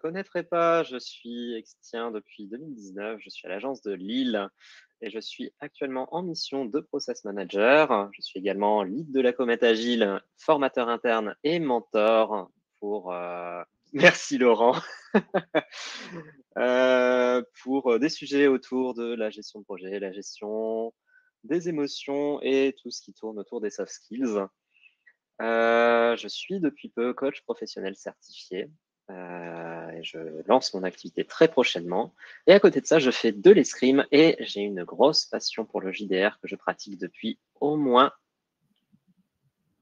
connaîtrais pas, je suis extien depuis 2019, je suis à l'agence de Lille et je suis actuellement en mission de process manager. Je suis également lead de la comète agile, formateur interne et mentor pour merci Laurent pour des sujets autour de la gestion de projet, la gestion des émotions et tout ce qui tourne autour des soft skills. Je suis depuis peu coach professionnel certifié. Et je lance mon activité très prochainement. Et à côté de ça, je fais de l'escrime et j'ai une grosse passion pour le JDR que je pratique depuis au moins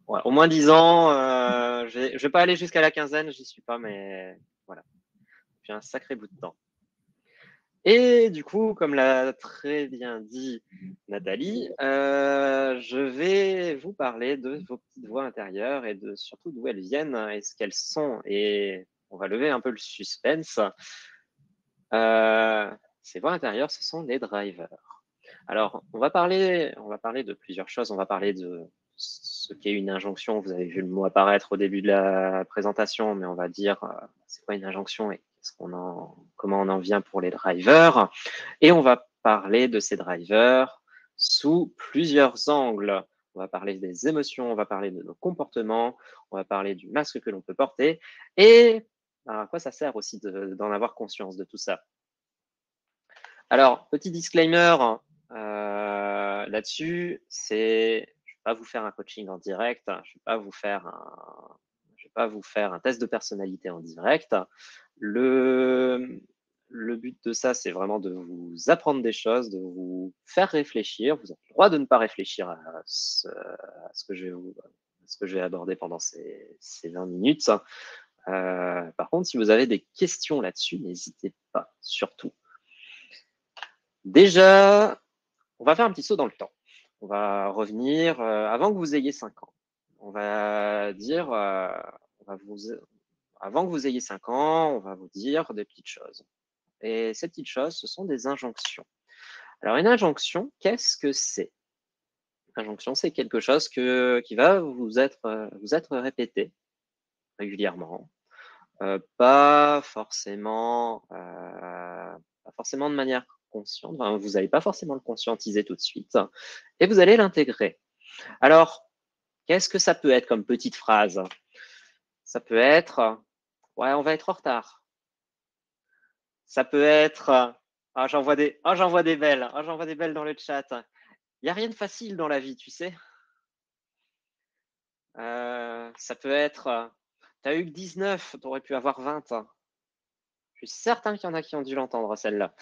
10 ans. Je ne vais pas aller jusqu'à la quinzaine, j'y suis pas, mais voilà, depuis un sacré bout de temps. Et du coup, comme l'a très bien dit Nathalie, je vais vous parler de vos petites voix intérieures et de surtout d'où elles viennent et ce qu'elles sont. Et on va lever un peu le suspense. Ces voix intérieures, ce sont les drivers. Alors, on va parler de plusieurs choses. On va parler de ce qu'est une injonction. Vous avez vu le mot apparaître au début de la présentation, mais on va dire c'est quoi une injonction et comment on en vient pour les drivers. Et on va parler de ces drivers sous plusieurs angles. On va parler des émotions, on va parler de nos comportements, on va parler du masque que l'on peut porter et à quoi ça sert aussi d'en avoir conscience de tout ça. Alors, petit disclaimer là-dessus, je ne vais pas vous faire un coaching en direct, je ne vais pas vous faire un test de personnalité en direct. Le but de ça, c'est vraiment de vous apprendre des choses, de vous faire réfléchir. Vous avez le droit de ne pas réfléchir à ce que je vais aborder pendant ces 20 minutes. Par contre, si vous avez des questions là-dessus, n'hésitez pas, surtout. Déjà, on va faire un petit saut dans le temps. On va revenir avant que vous ayez 5 ans. On va dire, avant que vous ayez 5 ans, on va vous dire des petites choses. Et ces petites choses, ce sont des injonctions. Alors, une injonction, qu'est-ce que c'est? Une injonction, c'est quelque chose qui va vous être répété régulièrement. Pas forcément de manière consciente. Enfin, vous n'allez pas forcément le conscientiser tout de suite. Et vous allez l'intégrer. Alors, qu'est-ce que ça peut être comme petite phrase? Ça peut être « Ouais, on va être en retard ». Ça peut être « Ah, j'envoie des belles. Ah, j'envoie des belles dans le chat ». Il n'y a rien de facile dans la vie, tu sais. Ça peut être « T'as eu que 19, t'aurais pu avoir 20 ». Je suis certain qu'il y en a qui ont dû l'entendre, celle-là.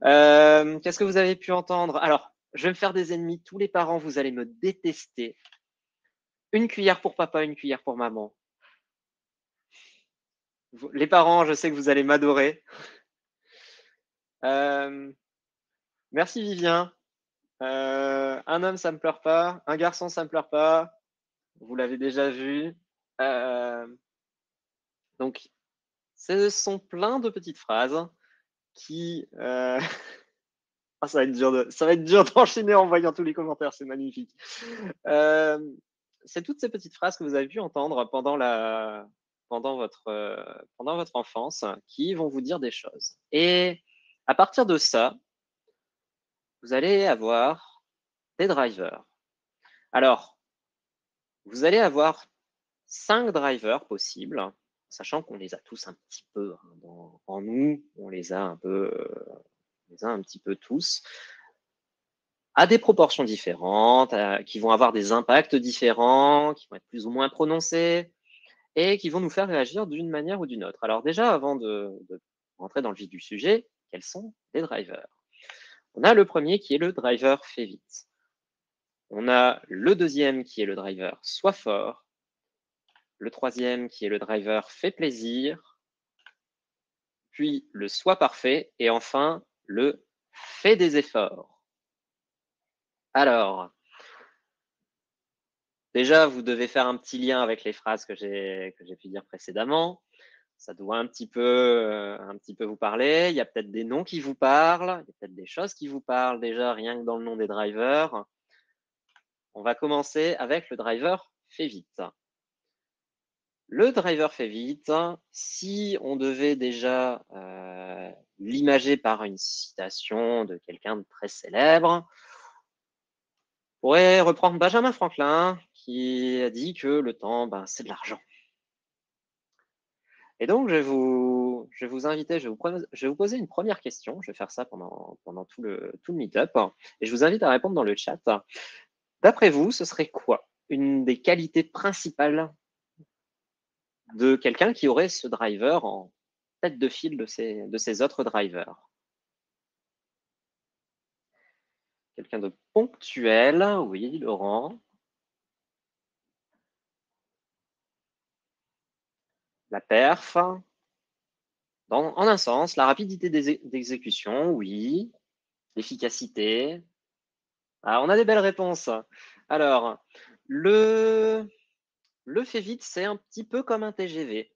Qu'est-ce que vous avez pu entendre? Alors, je vais me faire des ennemis. Tous les parents, vous allez me détester. Une cuillère pour papa, une cuillère pour maman. Les parents, je sais que vous allez m'adorer. Merci Vivien. Un homme, ça me pleure pas. Un garçon, ça me pleure pas. Vous l'avez déjà vu. Donc, ce sont plein de petites phrases qui... Ah, ça va être dur d'enchaîner en voyant tous les commentaires, c'est magnifique. C'est toutes ces petites phrases que vous avez pu entendre pendant votre enfance qui vont vous dire des choses. Et à partir de ça, vous allez avoir des drivers. Alors, vous allez avoir 5 drivers possibles, sachant qu'on les a tous un petit peu en nous, on les a un petit peu tous, à des proportions différentes, qui vont avoir des impacts différents, qui vont être plus ou moins prononcés, et qui vont nous faire réagir d'une manière ou d'une autre. Alors déjà, avant de rentrer dans le vif du sujet, quels sont les drivers? On a le premier qui est le driver fait vite. On a le deuxième qui est le driver sois fort. Le troisième qui est le driver fait plaisir. Puis le sois parfait. Et enfin, le fais des efforts. Alors, déjà, vous devez faire un petit lien avec les phrases que j'ai pu dire précédemment. Ça doit un petit peu vous parler. Il y a peut-être des noms qui vous parlent, il y a peut-être des choses qui vous parlent déjà, rien que dans le nom des drivers. On va commencer avec le driver fait vite. le driver fait vite. Si on devait déjà l'imager par une citation de quelqu'un de très célèbre, on pourrait reprendre Benjamin Franklin qui a dit que le temps, c'est de l'argent. Et donc, je vais vous inviter, je vais vous poser une première question. Je vais faire ça pendant tout le meet-up. Et je vous invite à répondre dans le chat. D'après vous, ce serait quoi une des qualités principales de quelqu'un qui aurait ce driver en tête de file de ses autres drivers? Quelqu'un de ponctuel, oui, Laurent. La perf, en un sens, la rapidité d'exécution, oui. L'efficacité. Ah, on a des belles réponses. Alors, le fait vite, c'est un petit peu comme un TGV.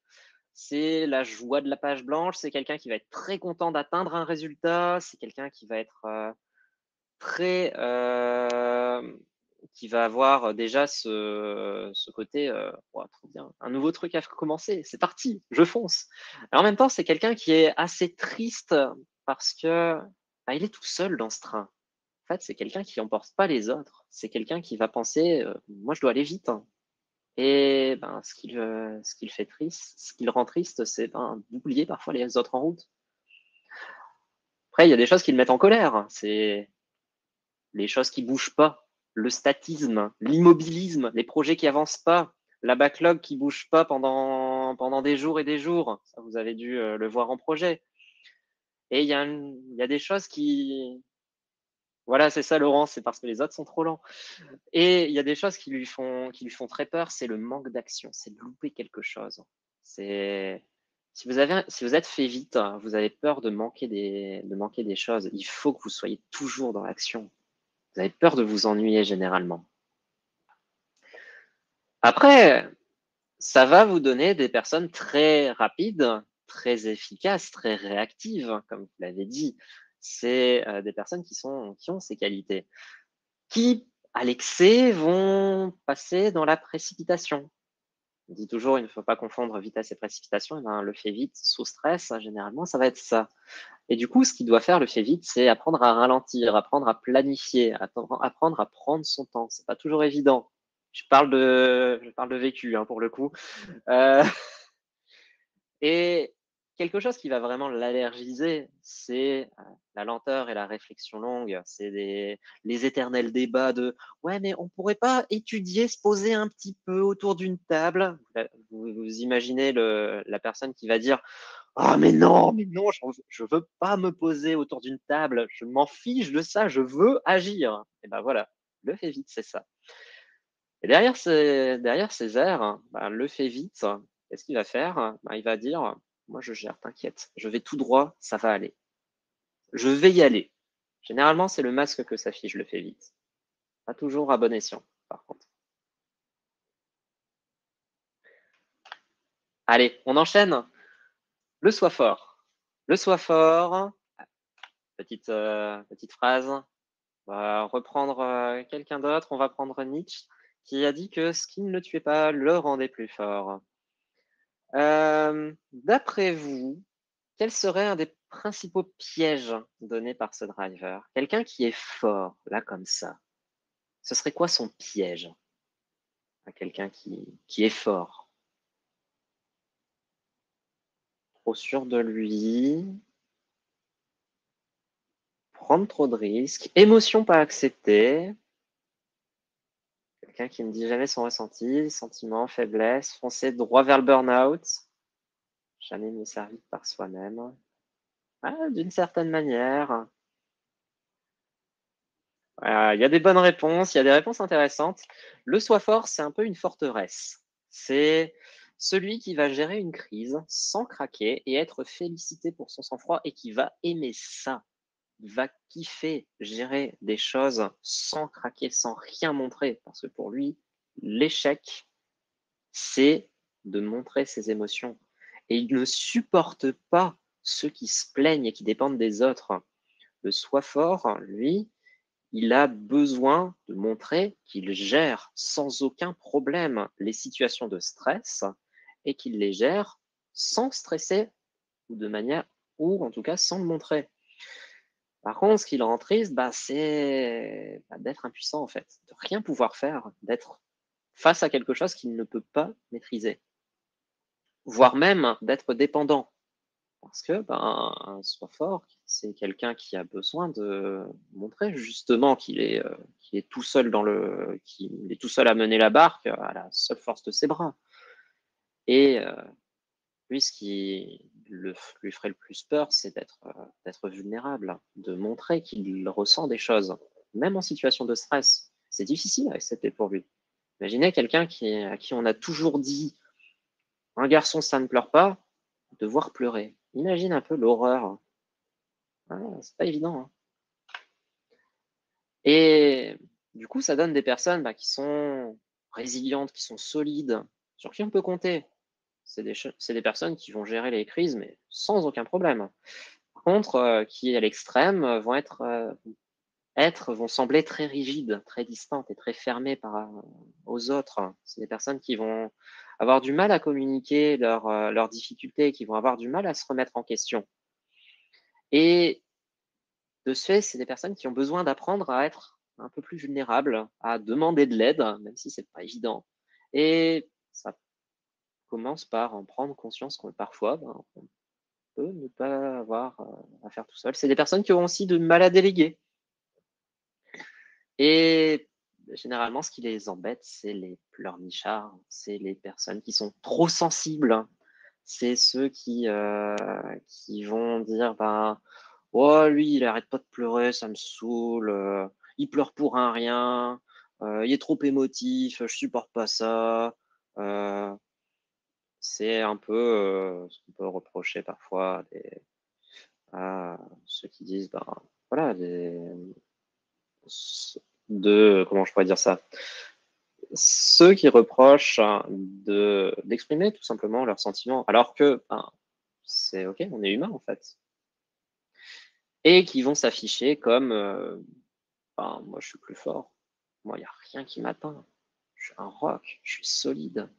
C'est la joie de la page blanche, c'est quelqu'un qui va être très content d'atteindre un résultat, c'est quelqu'un qui va être très qui va avoir déjà ce côté trop bien, un nouveau truc à commencer, c'est parti, je fonce. Et en même temps, c'est quelqu'un qui est assez triste parce que il est tout seul dans ce train. En fait, c'est quelqu'un qui n'emporte pas les autres. C'est quelqu'un qui va penser moi, je dois aller vite. Et ce qui le fait triste, ce qui le rend triste, c'est d'oublier parfois les autres en route. Après, il y a des choses qui le mettent en colère. C'est les choses qui bougent pas, le statisme, l'immobilisme, les projets qui avancent pas, la backlog qui bouge pas pendant des jours et des jours. Ça, vous avez dû le voir en projet. Et il y a des choses qui, voilà, c'est ça, Laurent, c'est parce que les autres sont trop lents. Et il y a des choses qui lui font très peur, c'est le manque d'action, c'est de louper quelque chose. C'est si vous êtes fait vite, vous avez peur de manquer des choses. Il faut que vous soyez toujours dans l'action. Vous avez peur de vous ennuyer généralement. Après, ça va vous donner des personnes très rapides, très efficaces, très réactives, comme vous l'avez dit. C'est des personnes qui ont ces qualités, qui, à l'excès, vont passer dans la précipitation. On dit toujours, il ne faut pas confondre vitesse et précipitation. Et le fait vite sous stress, généralement, ça va être ça. Et du coup, ce qu'il doit faire, le fait vite, c'est apprendre à ralentir, apprendre à planifier, apprendre à prendre son temps. C'est pas toujours évident. Je parle de vécu, pour le coup. Et quelque chose qui va vraiment l'allergiser, c'est la lenteur et la réflexion longue. C'est les éternels débats de ouais, mais on pourrait pas étudier, se poser un petit peu autour d'une table. Vous imaginez la personne qui va dire ah, mais non, je veux pas me poser autour d'une table, je m'en fiche de ça, je veux agir. Et voilà, le fait vite, c'est ça. Et derrière ces airs, le fait vite, qu'est-ce qu'il va faire? Il va dire moi je gère, t'inquiète, je vais tout droit, ça va aller. Je vais y aller. Généralement, c'est le masque que s'affiche le fait vite. Pas toujours à bon escient, par contre. Allez, on enchaîne. Le soi fort. Le soi fort, petite phrase. On va reprendre quelqu'un d'autre. On va prendre Nietzsche, qui a dit que ce qui ne le tuait pas le rendait plus fort. D'après vous, quel serait un des principaux pièges donnés par ce driver? Quelqu'un qui est fort, là, comme ça, ce serait quoi son piège à quelqu'un qui est fort? Trop sûr de lui, prendre trop de risques, émotion pas acceptée, quelqu'un qui ne dit jamais son ressenti, sentiment, faiblesse, foncer droit vers le burn-out, jamais mieux servi par soi-même. D'une certaine manière. Il y a des bonnes réponses, il y a des réponses intéressantes. Le soi fort, c'est un peu une forteresse. C'est celui qui va gérer une crise sans craquer et être félicité pour son sang-froid et qui va aimer ça. Il va kiffer gérer des choses sans craquer, sans rien montrer. Parce que pour lui, l'échec, c'est de montrer ses émotions. Et il ne supporte pas ceux qui se plaignent et qui dépendent des autres. Le soi fort, lui, il a besoin de montrer qu'il gère sans aucun problème les situations de stress et qu'il les gère sans stresser ou de manière, ou en tout cas sans le montrer. Par contre, ce qui le rend triste, c'est d'être impuissant en fait, de rien pouvoir faire, d'être face à quelque chose qu'il ne peut pas maîtriser, voire même d'être dépendant. Parce que un soi fort, c'est quelqu'un qui a besoin de montrer justement qu'il est tout seul qu'il est tout seul à mener la barque à la seule force de ses bras. Et lui, ce qui lui ferait le plus peur, c'est d'être vulnérable, de montrer qu'il ressent des choses, même en situation de stress. C'est difficile à accepter pour lui. Imaginez quelqu'un à qui on a toujours dit un garçon, ça ne pleure pas, devoir pleurer. Imagine un peu l'horreur. C'est pas évident. Hein. Et du coup, ça donne des personnes qui sont résilientes, qui sont solides, sur qui on peut compter. C'est des personnes qui vont gérer les crises, mais sans aucun problème. Par contre, qui à l'extrême vont sembler très rigides, très distantes et très fermées aux autres. C'est des personnes qui vont avoir du mal à communiquer leurs difficultés, qui vont avoir du mal à se remettre en question. Et de ce fait, c'est des personnes qui ont besoin d'apprendre à être un peu plus vulnérables, à demander de l'aide, même si c'est pas évident. Et ça commence par en prendre conscience qu'on parfois, on peut ne pas avoir à faire tout seul. C'est des personnes qui ont aussi de mal à déléguer. Et généralement, ce qui les embête, c'est les pleurnichards, c'est les personnes qui sont trop sensibles. C'est ceux qui vont dire oh, lui, il arrête pas de pleurer, ça me saoule, il pleure pour un rien, il est trop émotif, je supporte pas ça. C'est un peu ce qu'on peut reprocher parfois à ceux qui disent, voilà, comment je pourrais dire ça? Ceux qui reprochent d'exprimer tout simplement leurs sentiments, alors que c'est ok, on est humain en fait. Et qui vont s'afficher comme moi je suis plus fort, moi il n'y a rien qui m'atteint, je suis un roc, je suis solide.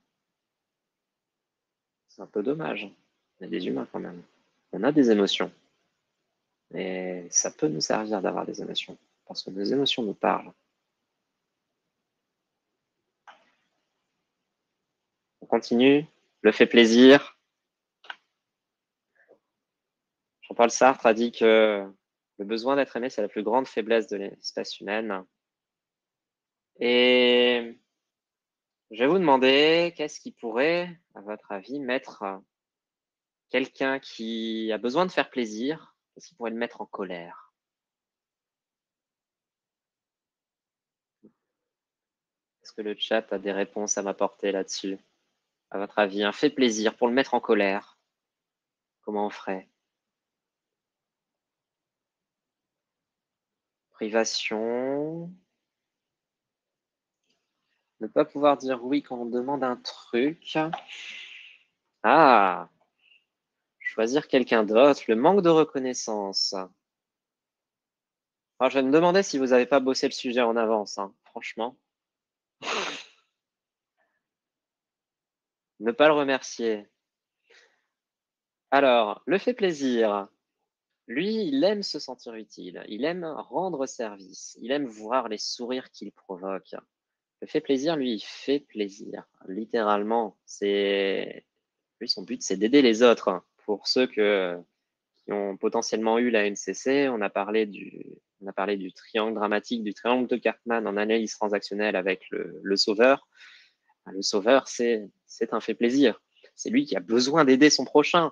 C'est un peu dommage. On est des humains quand même. On a des émotions. Et ça peut nous servir d'avoir des émotions, parce que nos émotions nous parlent. On continue, le fait plaisir. Jean-Paul Sartre a dit que le besoin d'être aimé, c'est la plus grande faiblesse de l'espèce humaine. Et je vais vous demander, qu'est-ce qui pourrait, à votre avis, mettre quelqu'un qui a besoin de faire plaisir, qu'est-ce qui pourrait le mettre en colère? Est-ce que le chat a des réponses à m'apporter là-dessus? À votre avis, un fait plaisir pour le mettre en colère, comment on ferait? Privation. Ne pas pouvoir dire oui quand on demande un truc. Ah, choisir quelqu'un d'autre, le manque de reconnaissance. Alors, je vais me demander si vous n'avez pas bossé le sujet en avance, franchement. Ne pas le remercier. Alors, le fait plaisir. Lui, il aime se sentir utile, il aime rendre service, il aime voir les sourires qu'il provoque. Le fait plaisir, lui, il fait plaisir, littéralement. Lui, son but, c'est d'aider les autres. Pour ceux qui ont potentiellement eu la NCC, on a parlé du triangle dramatique, du triangle de Cartman en analyse transactionnelle avec le sauveur. Le sauveur, c'est un fait plaisir. C'est lui qui a besoin d'aider son prochain.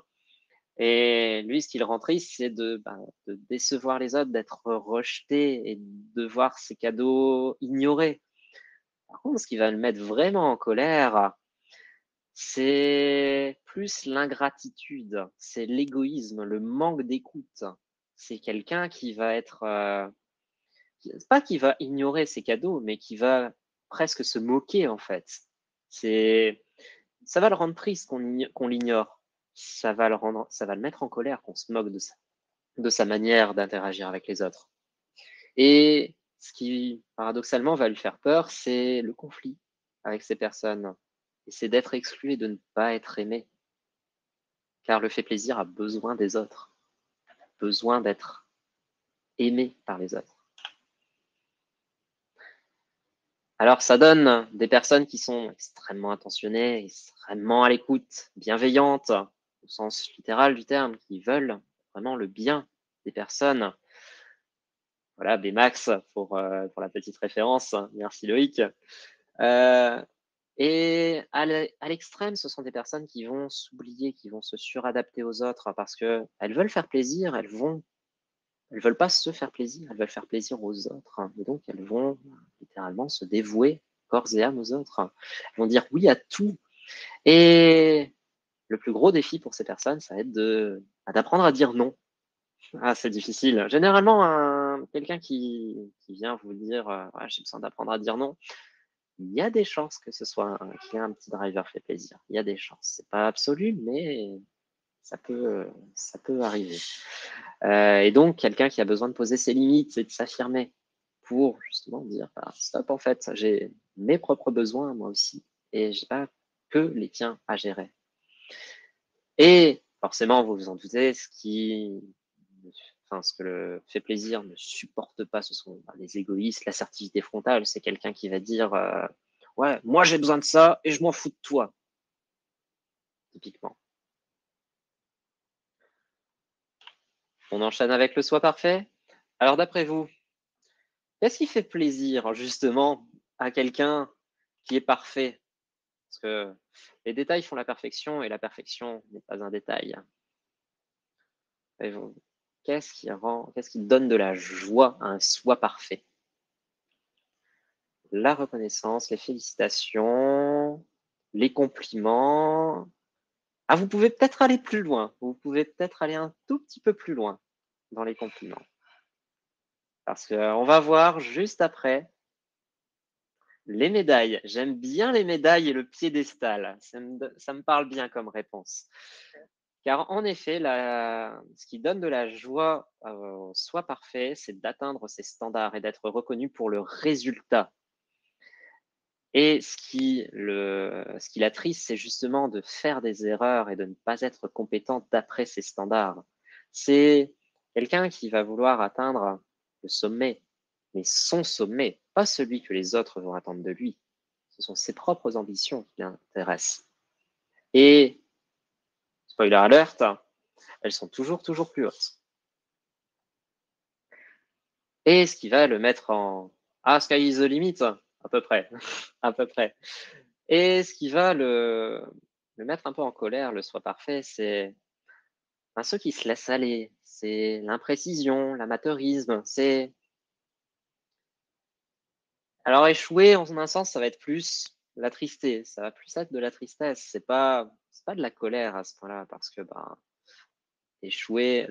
Et lui, ce qui le rend triste, c'est de décevoir les autres, d'être rejeté et de voir ses cadeaux ignorés. Par contre, ce qui va le mettre vraiment en colère, c'est plus l'ingratitude, c'est l'égoïsme, le manque d'écoute. C'est quelqu'un qui va être, pas qui va ignorer ses cadeaux, mais qui va presque se moquer en fait. Ça va le rendre triste qu'on l'ignore. Ça va le mettre en colère qu'on se moque de sa manière d'interagir avec les autres. Et ce qui, paradoxalement, va lui faire peur, c'est le conflit avec ces personnes. et c'est d'être exclu et de ne pas être aimé. Car le fait plaisir a besoin des autres, besoin d'être aimé par les autres. Alors, ça donne des personnes qui sont extrêmement attentionnées, extrêmement à l'écoute, bienveillantes, au sens littéral du terme, qui veulent vraiment le bien des personnes. Voilà, Bmax pour la petite référence. Merci Loïc. Et à l'extrême, ce sont des personnes qui vont s'oublier, qui vont se suradapter aux autres parce qu'elles veulent faire plaisir, elles veulent pas se faire plaisir, elles veulent faire plaisir aux autres. Et donc, elles vont littéralement se dévouer corps et âme aux autres. Elles vont dire oui à tout. Et le plus gros défi pour ces personnes, ça va être d'apprendre à dire non. Ah, c'est difficile. Généralement, quelqu'un qui vient vous dire ouais, j'ai besoin d'apprendre à dire non, il y a des chances que ce soit qu'il y ait un petit driver fait plaisir. Il y a des chances. C'est pas absolu, mais ça peut arriver. Et donc, quelqu'un qui a besoin de poser ses limites et de s'affirmer pour justement dire bah, stop, en fait, j'ai mes propres besoins, moi aussi, et j'ai pas que les tiens à gérer. Et forcément, vous vous en doutez, ce que le fait plaisir ne supporte pas, ce sont les égoïstes, l'assertivité frontale. C'est quelqu'un qui va dire ouais, moi j'ai besoin de ça et je m'en fous de toi, typiquement. On enchaîne avec le soi parfait. Alors d'après vous, qu'est-ce qui fait plaisir justement à quelqu'un qui est parfait? Parce que les détails font la perfection et la perfection n'est pas un détail. Qu'est-ce qui donne de la joie à un soi parfait? La reconnaissance, les félicitations, les compliments. Ah, vous pouvez peut-être aller plus loin. Vous pouvez peut-être aller un tout petit peu plus loin dans les compliments. Parce qu'on va voir juste après les médailles. J'aime bien les médailles et le piédestal. Ça me parle bien comme réponse. Car en effet, ce qui donne de la joie au soi parfait, c'est d'atteindre ses standards et d'être reconnu pour le résultat. Et ce qui l'attriste, c'est justement de faire des erreurs et de ne pas être compétent d'après ses standards. C'est quelqu'un qui va vouloir atteindre le sommet, mais son sommet, pas celui que les autres vont attendre de lui. Ce sont ses propres ambitions qui l'intéressent. Et, spoiler alert, elles sont toujours plus hautes. Et ce qui va le mettre en sky is the limit, à peu près, à peu près. Et ce qui va le mettre un peu en colère, le soi parfait, c'est ceux qui se laissent aller, c'est l'imprécision, l'amateurisme, c'est alors échouer en un sens, ça va être plus la tristesse, ça va plus être de la tristesse, c'est pas de la colère à ce point-là parce que échouer,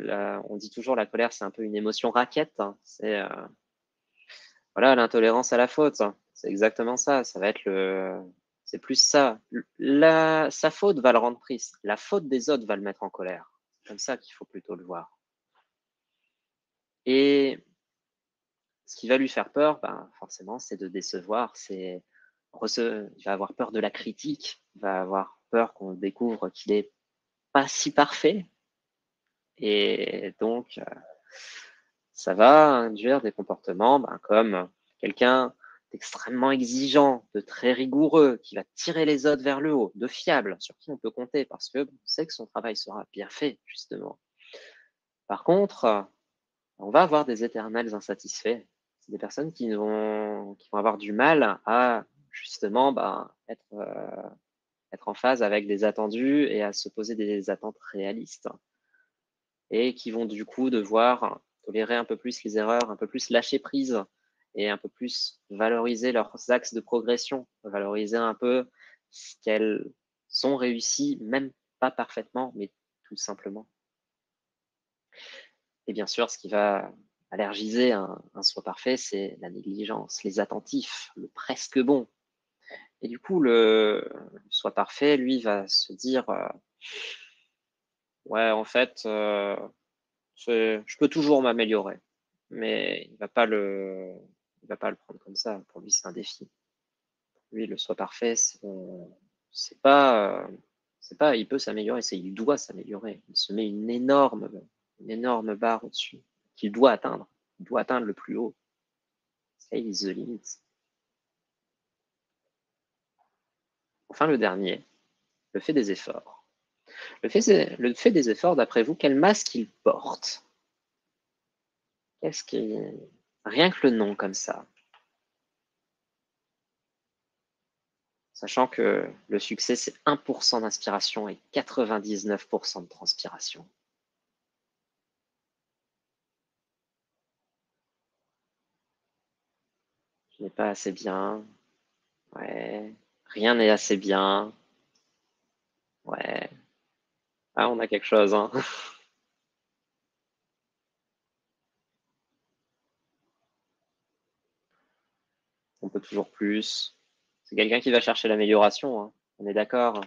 on dit toujours la colère, c'est un peu une émotion raquette, hein, c'est voilà, l'intolérance à la faute, hein, c'est exactement ça, ça va être c'est plus ça. Sa faute va le rendre triste, la faute des autres va le mettre en colère. C'est comme ça qu'il faut plutôt le voir. Et ce qui va lui faire peur, forcément, c'est de décevoir, il va avoir peur de la critique, il va avoir peur qu'on découvre qu'il n'est pas si parfait. Et donc, ça va induire des comportements comme quelqu'un d'extrêmement exigeant, de très rigoureux, qui va tirer les autres vers le haut, de fiable, sur qui on peut compter parce que sait que son travail sera bien fait, justement. Par contre, on va avoir des éternels insatisfaits. C'est des personnes qui vont avoir du mal à justement être en phase avec des attendus et à se poser des attentes réalistes. Et qui vont du coup devoir tolérer un peu plus les erreurs, un peu plus lâcher prise et un peu plus valoriser leurs axes de progression, valoriser un peu ce qu'elles ont réussi, même pas parfaitement, mais tout simplement. Et bien sûr, ce qui va allergiser un soi parfait, c'est la négligence, les attentifs, le presque bon. Et du coup, le soi parfait, lui, va se dire ouais, en fait, je peux toujours m'améliorer. Mais il va pas le prendre comme ça. Pour lui, c'est un défi. Lui, le soi parfait, il peut s'améliorer, il doit s'améliorer. Il se met une énorme barre au-dessus qu'il doit atteindre. Il doit atteindre le plus haut. Sky is the limit. Enfin, le dernier, le fait des efforts. Le fait des efforts, d'après vous, quel masque il porte? Qu'est-ce qui... Rien que le nom comme ça. Sachant que le succès, c'est 1% d'inspiration et 99% de transpiration. Je n'ai pas assez bien. Ouais. Rien n'est assez bien. Ouais. Ah, on a quelque chose, hein. On peut toujours plus. C'est quelqu'un qui va chercher l'amélioration, hein. On est d'accord.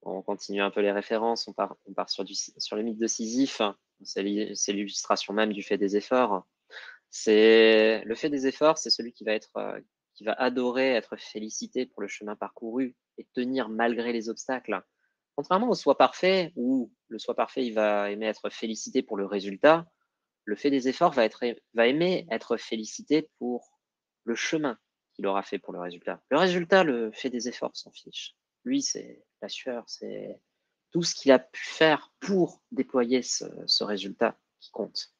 On continue un peu les références. On part sur le mythe de Sisyphe. C'est l'illustration même du fait des efforts. C'est le fait des efforts, c'est celui qui va adorer être félicité pour le chemin parcouru et tenir malgré les obstacles. Contrairement au soi parfait, où le soi parfait, il va aimer être félicité pour le résultat, le fait des efforts va aimer être félicité pour le chemin qu'il aura fait pour le résultat. Le résultat, le fait des efforts s'en fiche. Lui, c'est la sueur, c'est tout ce qu'il a pu faire pour déployer ce résultat qui compte.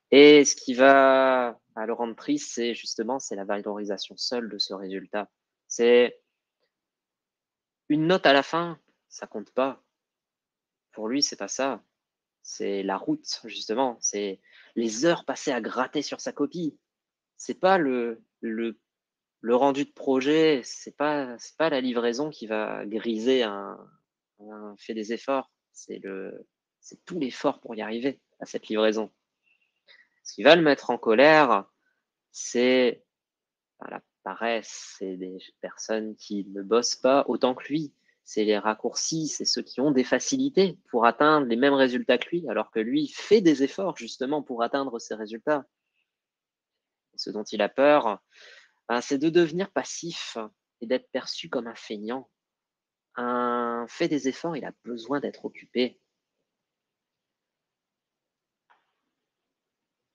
Et ce qui va le rendre triste, c'est la valorisation seule de ce résultat. C'est une note à la fin, ça compte pas. Pour lui, c'est pas ça. C'est la route, justement. C'est les heures passées à gratter sur sa copie. C'est pas le rendu de projet, c'est pas la livraison qui va griser un fait des efforts. C'est tout l'effort pour y arriver à cette livraison. Ce qui va le mettre en colère, c'est la paresse, c'est des personnes qui ne bossent pas autant que lui. C'est les raccourcis, c'est ceux qui ont des facilités pour atteindre les mêmes résultats que lui, alors que lui fait des efforts justement pour atteindre ces résultats. Et ce dont il a peur, c'est de devenir passif et d'être perçu comme un feignant. Un fait des efforts, il a besoin d'être occupé.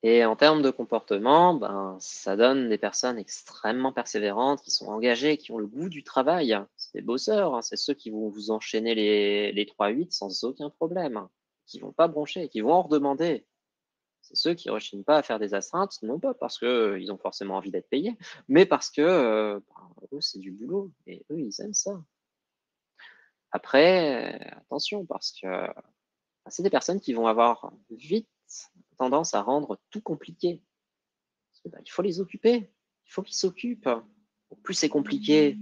Et en termes de comportement, ça donne des personnes extrêmement persévérantes, qui sont engagées, qui ont le goût du travail. C'est des bosseurs, hein, c'est ceux qui vont vous enchaîner les 3-8 sans aucun problème, qui vont pas broncher, qui vont en redemander. C'est ceux qui ne rechignent pas à faire des astreintes, non pas parce qu'ils ont forcément envie d'être payés, mais parce que eux, c'est du boulot, et eux, ils aiment ça. Après, attention, parce que c'est des personnes qui vont avoir vite tendance à rendre tout compliqué. Il faut les occuper, il faut qu'ils s'occupent. Plus c'est compliqué,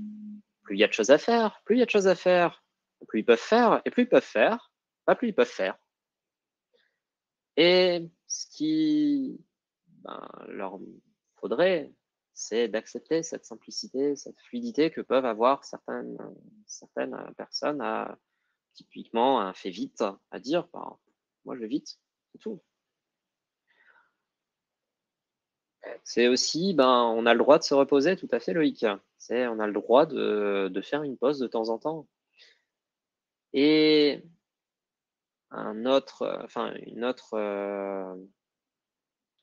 plus il y a de choses à faire, plus il y a de choses à faire, plus ils peuvent faire, et plus ils peuvent faire, plus ils peuvent faire. Et ce qui leur faudrait, c'est d'accepter cette simplicité, cette fluidité que peuvent avoir certaines personnes, typiquement un fait vite, à dire moi je vais vite, c'est tout. C'est aussi, on a le droit de se reposer, tout à fait, Loïc. On a le droit de faire une pause de temps en temps. Et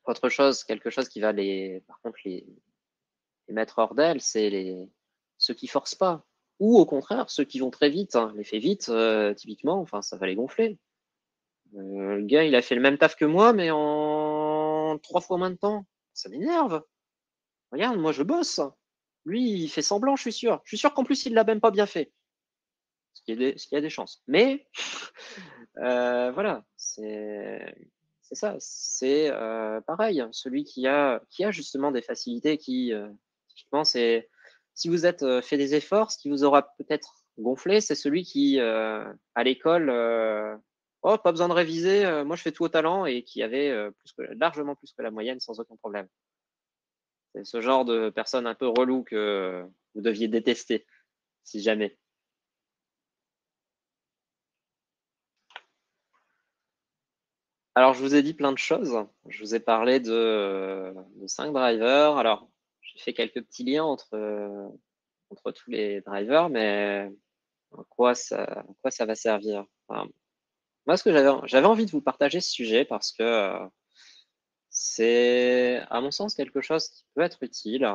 autre chose, quelque chose qui va par contre, les mettre hors d'elle, c'est ceux qui forcent pas. Ou au contraire, ceux qui vont très vite. Hein. Les faits vite, typiquement, ça va les gonfler. Le gars, il a fait le même taf que moi, mais en 3 fois moins de temps. Ça m'énerve. Regarde, moi je bosse. Lui, il fait semblant, je suis sûr. Je suis sûr qu'en plus, il l'a même pas bien fait. Ce qui a des chances. Mais voilà, c'est ça. C'est pareil. Celui qui a justement des facilités, typiquement, c'est si vous êtes fait des efforts, ce qui vous aura peut-être gonflé, c'est celui qui à l'école, oh pas besoin de réviser, moi je fais tout au talent et qui avait largement plus que la moyenne sans aucun problème. C'est ce genre de personne un peu relou que vous deviez détester, si jamais. Alors, je vous ai dit plein de choses. Je vous ai parlé de 5 drivers. Alors, j'ai fait quelques petits liens entre contre tous les drivers, mais à quoi ça va servir? Enfin, moi, ce que j'avais envie de vous partager ce sujet parce que, c'est, à mon sens, quelque chose qui peut être utile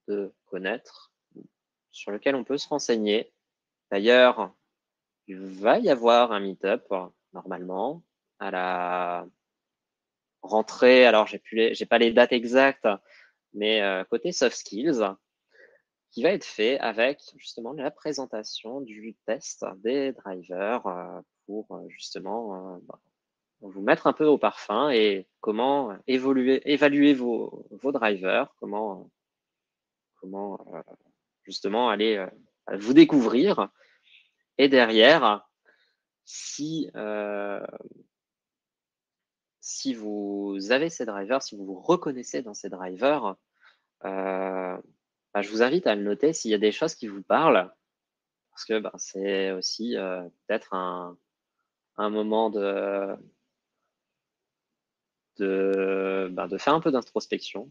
de connaître, sur lequel on peut se renseigner. D'ailleurs, il va y avoir un meet-up, normalement, à la rentrée. Alors j'ai pas les dates exactes, mais côté soft skills, qui va être fait avec justement la présentation du test des drivers, pour justement, vous mettre un peu au parfum et comment évaluer vos drivers, comment justement aller vous découvrir. Et derrière, si, si vous avez ces drivers, si vous vous reconnaissez dans ces drivers, bah, je vous invite à le noter s'il y a des choses qui vous parlent, parce que bah, c'est aussi peut-être un moment de faire un peu d'introspection.